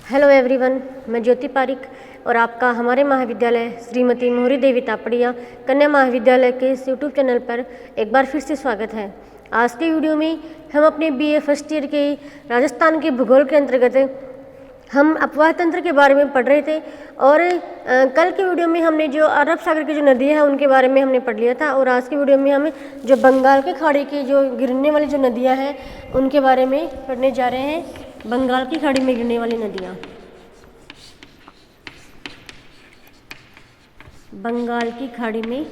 Hello everyone, मैं ज्योति पारिक और आपका हमारे महाविद्यालय श्रीमती मोहरी देवी तापड़िया कन्या महाविद्यालय के इस यूट्यूब चैनल पर एक बार फिर से स्वागत है। आज के वीडियो में हम अपने बीए फर्स्ट ईयर के राजस्थान के भूगोल के अंतर्गत हम अपवाह तंत्र के बारे में पढ़ रहे थे और कल के वीडियो में हमने जो अरब सागर की जो नदियाँ हैं उनके बारे में हमने पढ़ लिया था और आज के वीडियो में हम जो बंगाल की खाड़ी की जो गिरने वाली जो नदियाँ हैं उनके बारे में पढ़ने जा रहे हैं। बंगाल की खाड़ी में गिरने वाली नदियाँ, बंगाल की खाड़ी में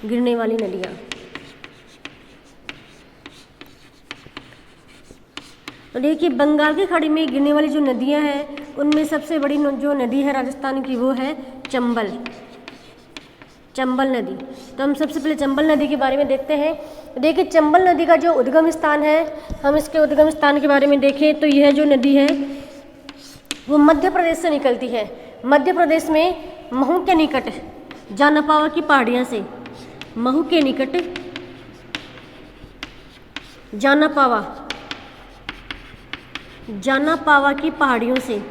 गिरने वाली नदियाँ। तो देखिए, बंगाल की खाड़ी में गिरने वाली जो नदियाँ हैं उनमें सबसे बड़ी जो नदी है राजस्थान की वो है चंबल नदी। तो हम सबसे पहले चंबल नदी के बारे में देखते हैं। देखिए, चंबल नदी का जो उद्गम स्थान है, हम इसके उद्गम स्थान के बारे में देखें तो यह जो नदी है वो मध्य प्रदेश से निकलती है। मध्य प्रदेश में महू के निकट जानापावा की पहाड़ियाँ से, महू के निकट जानापावा की पहाड़ियों से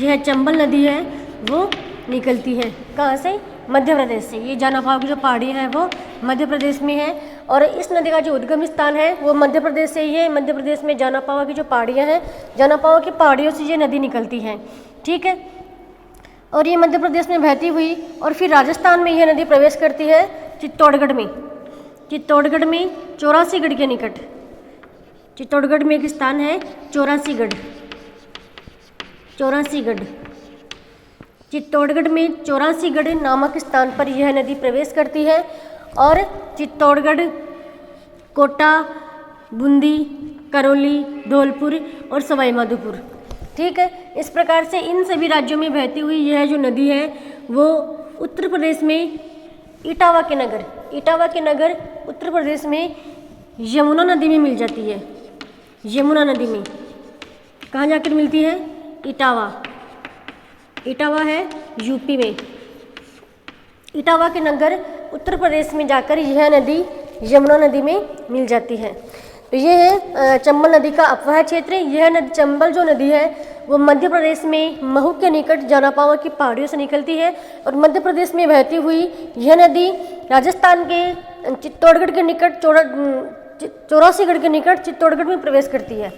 यह चंबल नदी है वो निकलती है। कहाँ से? मध्य प्रदेश से। ये जानापावा की जो पहाड़ी है वो मध्य प्रदेश में है और इस नदी का जो उद्गम स्थान है वो मध्य प्रदेश से ही है। मध्य प्रदेश में जानापावा की जो पहाड़ियाँ हैं, जानापावा की पहाड़ियों से ये नदी निकलती है, ठीक है। और ये मध्य प्रदेश में बहती हुई और फिर राजस्थान में यह नदी प्रवेश करती है चित्तौड़गढ़ में 84गढ़ के निकट। चित्तौड़गढ़ में एक स्थान है 84गढ़। चित्तौड़गढ़ में 84गढ़ नामक स्थान पर यह नदी प्रवेश करती है और चित्तौड़गढ़, कोटा, बूंदी, करौली, धौलपुर और सवाई माधोपुर, ठीक है। इस प्रकार से इन सभी राज्यों में बहती हुई यह जो नदी है वो उत्तर प्रदेश में इटावा के नगर उत्तर प्रदेश में यमुना नदी में मिल जाती है। यमुना नदी में कहाँ जाकर मिलती है? इटावा है यूपी में। इटावा के नगर उत्तर प्रदेश में जाकर यह नदी यमुना नदी में मिल जाती है। तो ये है चंबल नदी का अपवाह क्षेत्र। यह नदी चंबल जो नदी है वो मध्य प्रदेश में महू के निकट जानापावा की पहाड़ियों से निकलती है और मध्य प्रदेश में बहती हुई यह नदी राजस्थान के चित्तौड़गढ़ के निकट 84गढ़ के निकट चित्तौड़गढ़ में प्रवेश करती है।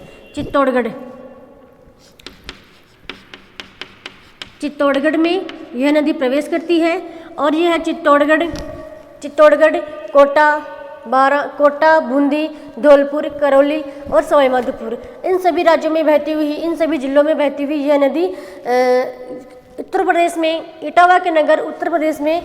चित्तौड़गढ़ में यह नदी प्रवेश करती है और यह है चित्तौड़गढ़, कोटा, बूंदी, धौलपुर, करौली और सवाई माधोपुर, इन सभी राज्यों में बहती हुई, इन सभी जिलों में बहती हुई यह नदी उत्तर प्रदेश में इटावा के नगर उत्तर प्रदेश में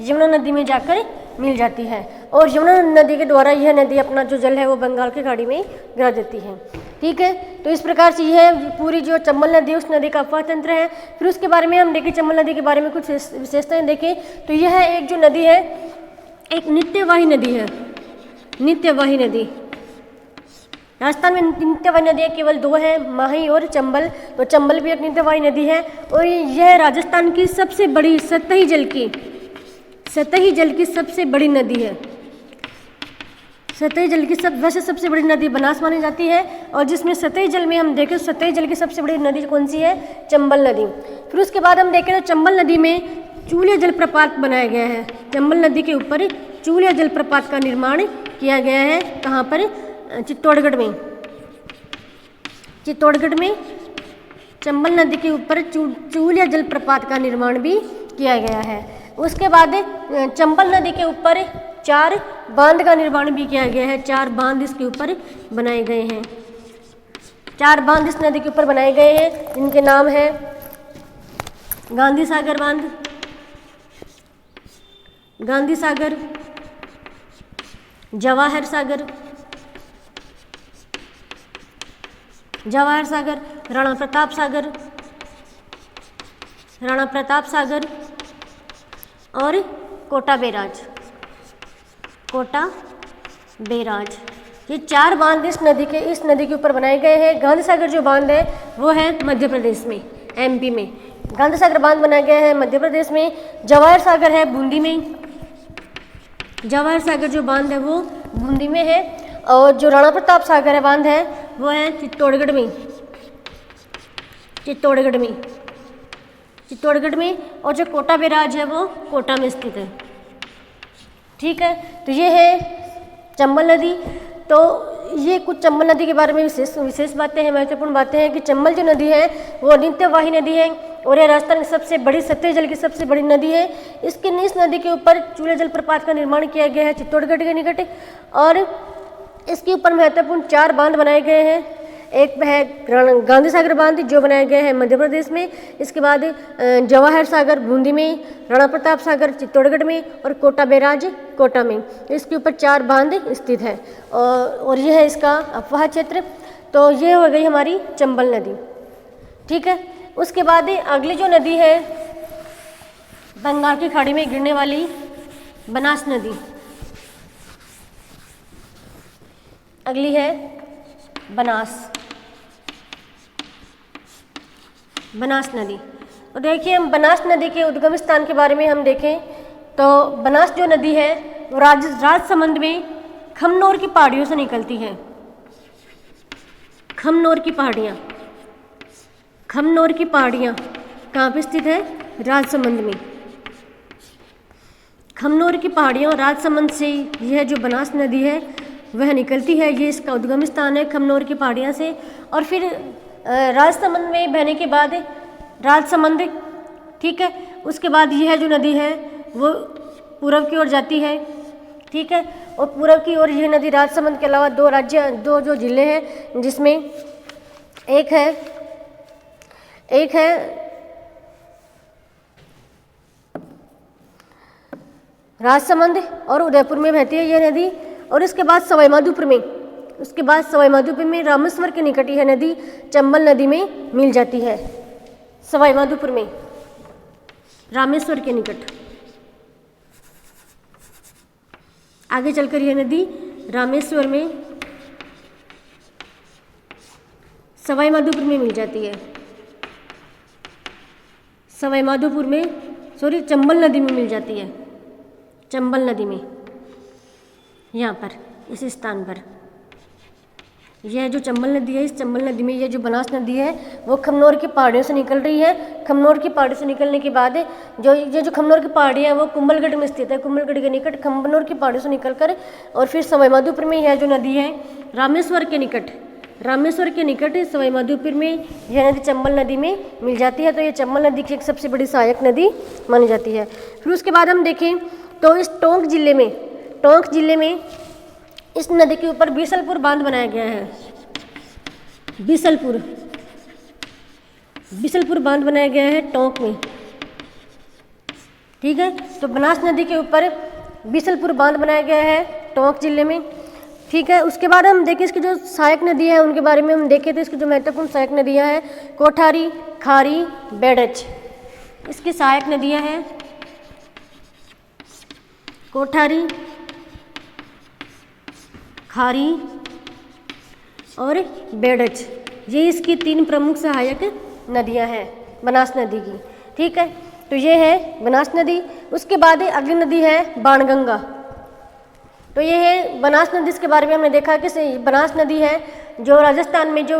यमुना नदी में जाकर मिल जाती है और यमुना नदी के द्वारा यह नदी अपना जो जल है वो बंगाल की खाड़ी में गिरा देती है, ठीक है। तो इस प्रकार से यह पूरी जो चंबल नदी उस नदी का अपवाह तंत्र है। फिर उसके बारे में हम देखें, चंबल नदी के बारे में कुछ विशेषताएं देखें तो यह एक जो नदी है एक नित्यवाही नदी है। नित्यवाही नदी, राजस्थान में नित्यवाही नदियाँ केवल दो हैं, माही और चंबल। तो चंबल भी एक नित्यवाही नदी है और यह राजस्थान की सबसे बड़ी सतही जल की सबसे बड़ी नदी है। सतही जल की वैसे सबसे बड़ी नदी बनास मानी जाती है और जिसमें सतही जल में हम देखें, सतही जल की सबसे बड़ी नदी कौन सी है? चंबल नदी। फिर उसके बाद हम देखें तो चंबल नदी में चूलिया जलप्रपात बनाया गया है। चंबल नदी के ऊपर चूलिया जलप्रपात का निर्माण किया गया है। कहाँ पर? चित्तौड़गढ़ में चंबल नदी के ऊपर चूलिया जलप्रपात का निर्माण भी किया गया है। उसके बाद चंबल नदी के ऊपर 4 बांध का निर्माण भी किया गया है। 4 बांध इसके ऊपर बनाए गए हैं। 4 बांध इस नदी के ऊपर बनाए गए हैं जिनके नाम है गांधी सागर बांध, जवाहर सागर, राणा प्रताप सागर और कोटा बेराज। ये 4 बांध इस नदी के ऊपर बनाए गए हैं। गांधी सागर जो बांध है वो है मध्य प्रदेश में, एमपी में। गांधी सागर बांध बनाया गया है मध्य प्रदेश में। जवाहर सागर है बूंदी में। जवाहर सागर जो बांध है वो बूंदी में है और जो राणा प्रताप सागर बांध है वो है चित्तौड़गढ़ में। चित्तौड़गढ़ में, चित्तौड़गढ़ में, और जो कोटा बैराज है वो कोटा में स्थित है। ठीक है, तो ये है चंबल नदी। तो ये कुछ चंबल नदी के बारे में विशेष बातें हैं, महत्वपूर्ण बातें हैं कि चंबल जो नदी है वो नित्यवाही नदी है और ये राजस्थान की सबसे बड़ी सतही जल की सबसे बड़ी नदी है। इस नदी के ऊपर चूल्हे जलप्रपात का निर्माण किया गया है चित्तौड़गढ़ के निकट, और इसके ऊपर महत्वपूर्ण 4 बांध बनाए गए हैं। एक है गांधी सागर बांध जो बनाया गया है मध्य प्रदेश में, इसके बाद जवाहर सागर बूंदी में, राणा प्रताप सागर चित्तौड़गढ़ में और कोटा बैराज कोटा में। इसके ऊपर 4 बांध स्थित है और यह है इसका अफवाह क्षेत्र। तो ये हो गई हमारी चंबल नदी। ठीक है, उसके बाद अगली जो नदी है बंगाल की खाड़ी में गिरने वाली बनास नदी। अगली है बनास नदी। और देखिए, हम बनास नदी के उद्गम स्थान के बारे में हम देखें तो बनास जो नदी है वो राजसमंद में खमनोर की पहाड़ियों से निकलती है। खमनोर की पहाड़ियाँ कहाँ पे स्थित है? राजसमंद में। खमनोर की पहाड़ियाँ और राजसमंद से यह जो बनास नदी है वह निकलती है। ये इसका उद्गम स्थान है खमनोर की पहाड़ियाँ से। और फिर राजसमंद में बहने के बाद राजसमंद, ठीक है, उसके बाद यह जो नदी है वो पूरब की ओर जाती है। ठीक है, और पूरब की ओर यह नदी राजसमंद के अलावा 2 जो जिले हैं जिसमें एक है राजसमंद और उदयपुर में बहती है यह नदी। और इसके बाद सवाई माधोपुर में रामेश्वर के निकट यह नदी चंबल नदी में मिल जाती है। सवाई माधोपुर में रामेश्वर के निकट आगे चलकर यह नदी रामेश्वर में सवाई माधोपुर में मिल जाती है। चंबल नदी में मिल जाती है। चंबल नदी में यहाँ पर इस स्थान पर यह जो चंबल नदी है, इस चंबल नदी में यह जो बनास नदी है वो खमनोर की पहाड़ियों से निकल रही है। खमनोर की पहाड़ियों से निकलने के बाद जो खमनोर की पहाड़ियाँ हैं वो कुंभलगढ़ में स्थित है। कुंभलगढ़ के निकट खमनोर की पहाड़ियों से निकलकर और फिर सवाई माधोपुर में यह जो नदी है रामेश्वर के निकट सवाई माधोपुर में यह नदी चंबल नदी में मिल जाती है। तो ये चंबल नदी की एक सबसे बड़ी सहायक नदी मानी जाती है। फिर उसके बाद हम देखें तो इस टोंक जिले में इस नदी के ऊपर बीसलपुर बांध बनाया गया है। बीसलपुर बांध बनाया गया है टोंक में। ठीक है, तो बनास नदी के ऊपर बीसलपुर बांध बनाया गया है टोंक जिले में। ठीक है, उसके बाद हम देखें इसकी जो सहायक नदी है उनके बारे में हम देखें तो इसकी जो महत्वपूर्ण सहायक नदियाँ हैं कोठारी, खारी, बेड़च। इसकी सहायक नदियाँ हैं कोठारी, खारी और बेड़च। ये इसकी 3 प्रमुख सहायक नदियां हैं बनास नदी की। ठीक है, तो ये है बनास नदी। उसके बाद अगली नदी है बाणगंगा। तो ये है बनास नदी। इसके बारे में हमने देखा कि बनास नदी है जो राजस्थान में जो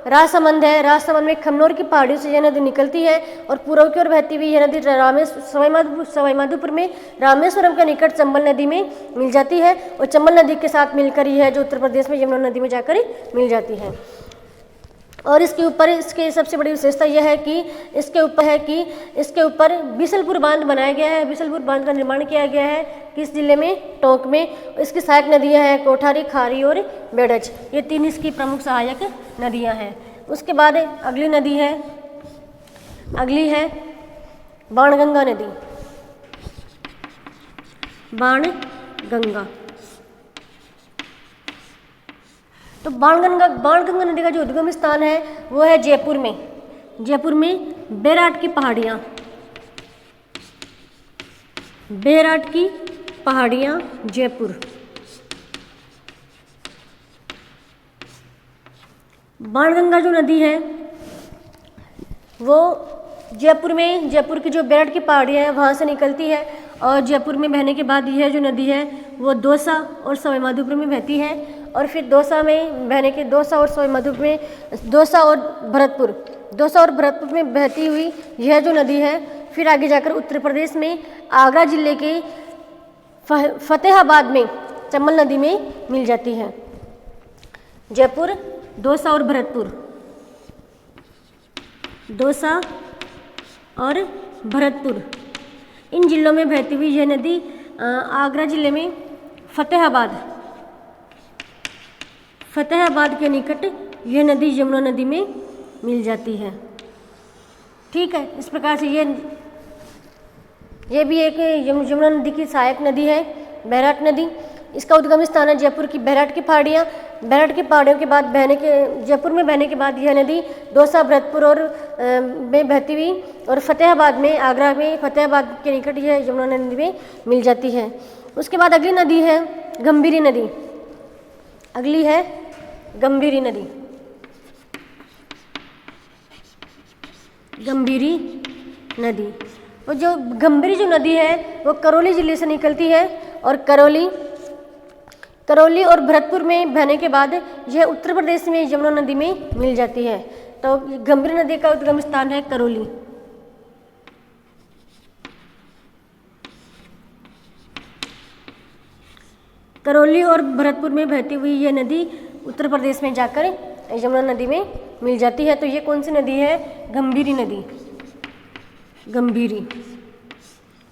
राजसमंद है, राजसमंद में खमनोर की पहाड़ियों से यह नदी निकलती है और पूर्व की ओर बहती हुई यह नदी सवाई माधोपुर में रामेश्वरम के निकट चंबल नदी में मिल जाती है। और चंबल नदी के साथ मिलकर यह जो उत्तर प्रदेश में यमुना नदी में जाकर मिल जाती है। और इसके ऊपर इसकी सबसे बड़ी विशेषता यह है कि इसके ऊपर बीसलपुर बांध बनाया गया है। बीसलपुर बांध का निर्माण किया गया है किस जिले में? टोंक में। इसकी सहायक नदियां हैं कोठारी, खारी और बेड़च। ये 3 इसकी प्रमुख सहायक नदियां हैं। उसके बाद अगली है बाणगंगा नदी। बाणगंगा, तो बाणगंगा नदी का जो उद्गम स्थान है वो है जयपुर में बैराट की पहाड़ियाँ जयपुर। बाणगंगा जो नदी है वो जयपुर की जो बैराट की पहाड़ियाँ हैं वहाँ से निकलती है और जयपुर में बहने के बाद यह जो नदी है वो दौसा और सवाई माधोपुर में बहती है। और फिर दौसा और सवाई माधोपुर में दौसा और दौसा और भरतपुर में बहती हुई यह जो नदी है फिर आगे जाकर उत्तर प्रदेश में आगरा जिले के फतेहाबाद में चंबल नदी में मिल जाती है। जयपुर, दौसा और भरतपुर, दौसा और भरतपुर इन जिलों में बहती हुई यह नदी आगरा जिले में फतेहाबाद के निकट यह नदी यमुना नदी में मिल जाती है। ठीक है, इस प्रकार से ये भी एक यमुना नदी की सहायक नदी है, बैराट नदी। इसका उद्गम स्थान है जयपुर की बैराट की पहाड़ियाँ। बैराट की पहाड़ियों के बाद जयपुर में बहने के बाद यह नदी दौसा, भरतपुर और में बहती हुई और फतेहाबाद में, आगरा में फतेहाबाद के निकट यह यमुना नदी में मिल जाती है। उसके बाद अगली नदी है गंभीरी नदी। अगली है गंभीरी नदी। गंभीरी नदी, और जो गंभीरी जो नदी है वो करौली जिले से निकलती है और करौली और भरतपुर में बहने के बाद यह उत्तर प्रदेश में यमुना नदी में मिल जाती है। तो गंभीरी नदी का उद्गम स्थान है करौली। करौली और भरतपुर में बहती हुई यह नदी उत्तर प्रदेश में जाकर यमुना नदी में मिल जाती है। तो ये कौन सी नदी है? गंभीरी नदी। गंभीरी,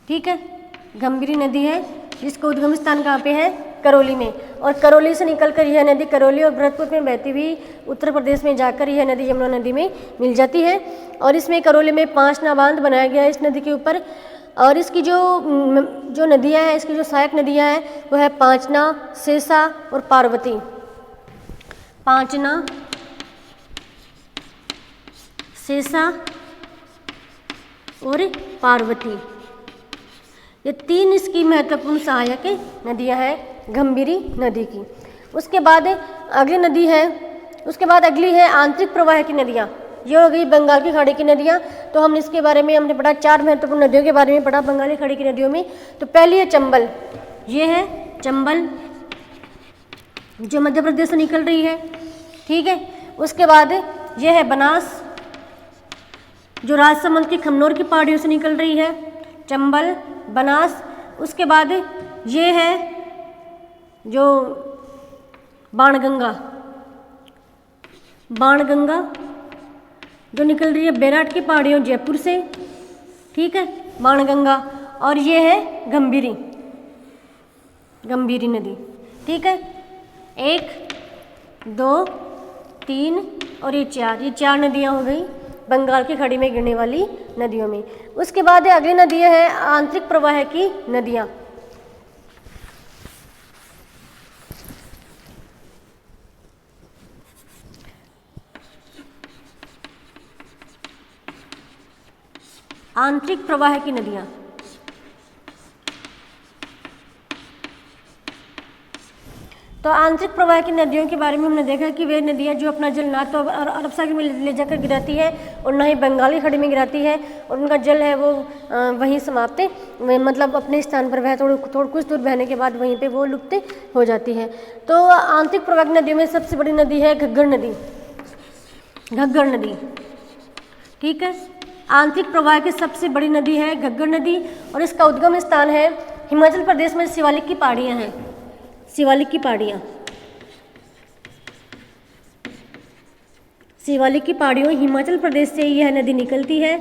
ठीक है, गंभीरी नदी है जिसका उद्गम स्थान कहाँ पे है? करौली में। और करौली से निकलकर यह नदी करौली और भरतपुर में बहती हुई उत्तर प्रदेश में जाकर यह नदी यमुना नदी में मिल जाती है। और इसमें करौली में 5 नाव बांध बनाया गया है इस नदी के ऊपर। और इसकी जो नदियाँ हैं, इसकी जो सहायक नदियाँ हैं वो है पांचना, सेसा और पार्वती। पांचना, सेसा और पार्वती, ये 3 इसकी महत्वपूर्ण सहायक नदियाँ हैं गंभीरी नदी की। उसके बाद अगली है आंतरिक प्रवाह की नदियाँ। ये हो गई बंगाल की खाड़ी की नदियाँ। तो हम इसके बारे में हमने पढ़ा, 4 महत्वपूर्ण नदियों के बारे में पढ़ा बंगाली खाड़ी की नदियों में। तो पहली है चंबल। ये है चंबल जो मध्य प्रदेश से निकल रही है, ठीक है। उसके बाद ये है बनास जो राजसमंद की खमनोर की पहाड़ियों से निकल रही है, चंबल, बनास। उसके बाद ये है जो बाणगंगा जो निकल रही है बैराट की पहाड़ियों जयपुर से, ठीक है, बाणगंगा। और ये है गंभीरी नदी, ठीक है। 1, 2, 3 और ये 4 नदियाँ हो गई बंगाल की खाड़ी में गिरने वाली नदियों में। उसके बाद अगली नदी है आंतरिक प्रवाह की नदियाँ। आंतरिक प्रवाह की नदियाँ, तो आंतरिक प्रवाह की नदियों के बारे में हमने देखा कि वे नदियाँ जो अपना जल ना तो अरब सागर में ले जाकर गिराती है और ना ही बंगाली खाड़ी में गिराती है, और उनका जल है वो वहीं समाप्त मतलब अपने स्थान पर वह थोड़ा कुछ दूर बहने के बाद वहीं पे वो लुप्त हो जाती है। तो आंतरिक प्रवाह की नदियों में सबसे बड़ी नदी है घग्गर नदी, ठीक है। आंतरिक प्रवाह की सबसे बड़ी नदी है घग्गर नदी और इसका उद्गम स्थान है हिमाचल प्रदेश में शिवालिक की पहाड़ियाँ हैं। शिवालिक की पहाड़ियों हिमाचल प्रदेश से यह नदी निकलती है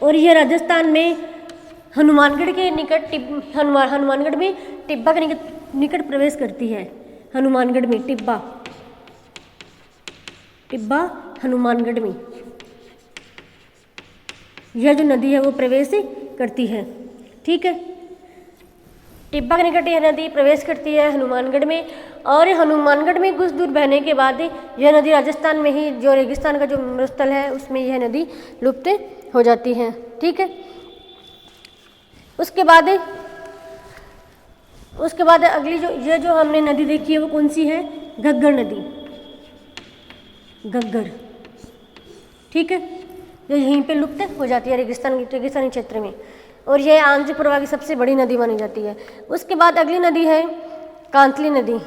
और यह राजस्थान में हनुमानगढ़ के निकट हनुमानगढ़ में टिब्बा के निकट प्रवेश करती है। हनुमानगढ़ में टिब्बा हनुमानगढ़ में यह जो नदी है वो प्रवेश करती है, ठीक है। टिब्बा के निकट यह नदी प्रवेश करती है हनुमानगढ़ में, और हनुमानगढ़ में कुछ दूर बहने के बाद यह नदी राजस्थान में ही जो रेगिस्तान का जो मरुस्थल है उसमें यह नदी लुप्त हो जाती है, ठीक है। उसके बाद अगली जो हमने नदी देखी है वो कौन सी है? घग्गर नदी, ठीक है, जो यहीं पे लुप्त हो जाती है रेगिस्तानी क्षेत्र में, और यह आंतरिक प्रवाह की सबसे बड़ी नदी मानी जाती है। उसके बाद अगली नदी है कांतली नदी।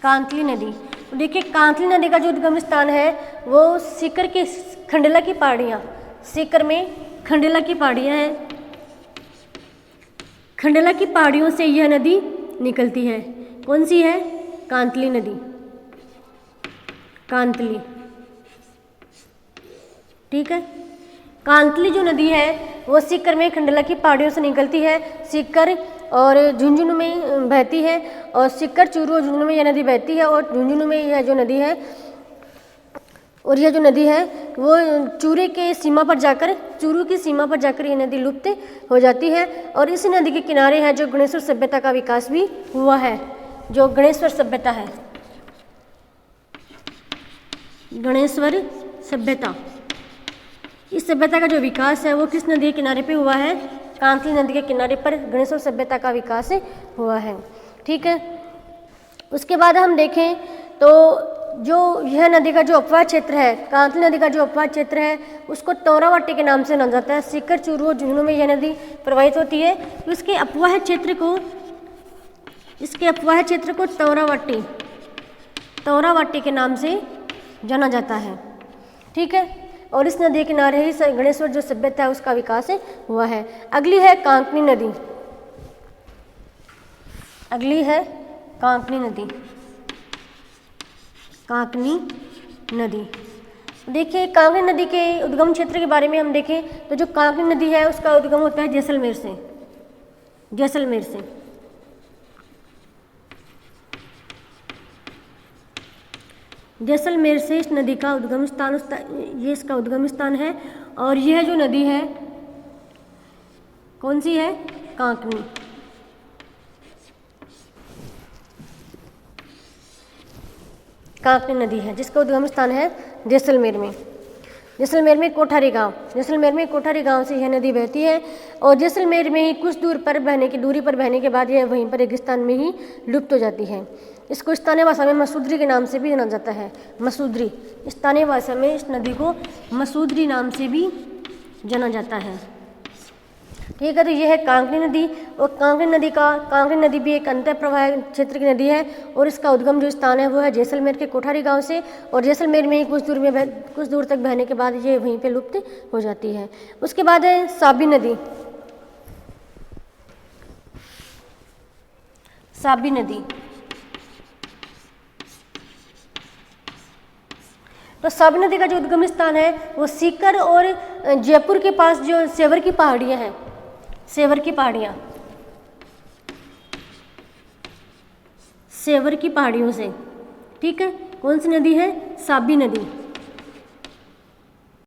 कांतली नदी। तो देखिए कांतली नदी का जो उद्गम स्थान है वो सीकर के खंडेला की पहाड़ियाँ, सीकर में खंडेला की पहाड़ियाँ हैं, खंडेला की पहाड़ियों से यह नदी निकलती है। कौन सी है? कांतली नदी, कांतली। ठीक है, कांतली जो नदी है वो सीकर में खंडेला की पहाड़ियों से निकलती है, सीकर और झुंझुनू में बहती है, और सीकर, चूरू और झुंझुनू में यह नदी बहती है, और झुंझुनू में यह जो नदी है, और यह जो नदी है वो चूरू के सीमा पर जाकर, चूरू की सीमा पर जाकर ये नदी लुप्त हो जाती है। और इसी नदी के किनारे है जो गणेश्वर सभ्यता का विकास भी हुआ है, जो गणेश्वर सभ्यता है, गणेश्वर सभ्यता। इस सभ्यता का जो विकास है वो किस नदी के किनारे पे हुआ है? कांतली नदी के किनारे पर गणेश्वर सभ्यता का विकास हुआ है। ठीक है, उसके बाद हम देखें तो जो यह नदी का जो अपवाह क्षेत्र है, कांतली नदी का जो अपवाह क्षेत्र है उसको तौरावटी के नाम से जाना जाता है। सीकर, चूरू और झुंझुनू में यह नदी प्रवाहित होती है, तो इसके अपवाह क्षेत्र को तौरावटी के नाम से जाना जाता है। ठीक है, और इस नदी के किनारे ही गणेश्वर जो सभ्यता है उसका विकास हुआ है। अगली है कांकनी नदी, अगली है कांकनी नदी, कांकनी नदी। देखिए कांकनी नदी के उद्गम क्षेत्र के बारे में हम देखें तो जो कांकनी नदी है उसका उद्गम होता है जैसलमेर से, जैसलमेर से। जैसलमेर से इस नदी का उद्गम स्थान, ये इसका उद्गम स्थान है, और यह जो नदी है कौन सी है? कांकनी। कांकनी नदी है जिसका उद्गम स्थान है जैसलमेर में। जैसलमेर में कोठारी गांव, जैसलमेर में कोठारी गांव से यह नदी बहती है, और जैसलमेर में ही कुछ दूरी पर बहने के बाद यह वहीं पर रेगिस्तान में ही लुप्त हो जाती है। इसको स्थानीय भाषा में मसूदरी के नाम से भी जाना जाता है। मसूदरी, स्थानीय भाषा में इस नदी को मसूदरी नाम से भी जाना जाता है। ठीक है, तो यह है कांकनी नदी। और कांकनी नदी भी एक अंतर प्रवाह क्षेत्र की नदी है, और इसका उद्गम जो स्थान है वो है जैसलमेर के कोठारी गांव से, और जैसलमेर में ही कुछ दूर तक बहने के बाद ये वहीं पे लुप्त हो जाती है। उसके बाद है साबी नदी, साबी नदी। तो साबी नदी का जो उद्गम स्थान है वो सीकर और जयपुर के पास जो सेवर की पहाड़ियाँ हैं, सेवर की पहाड़ियाँ, सेवर की पहाड़ियों से। ठीक है, कौन सी नदी है? साबी नदी।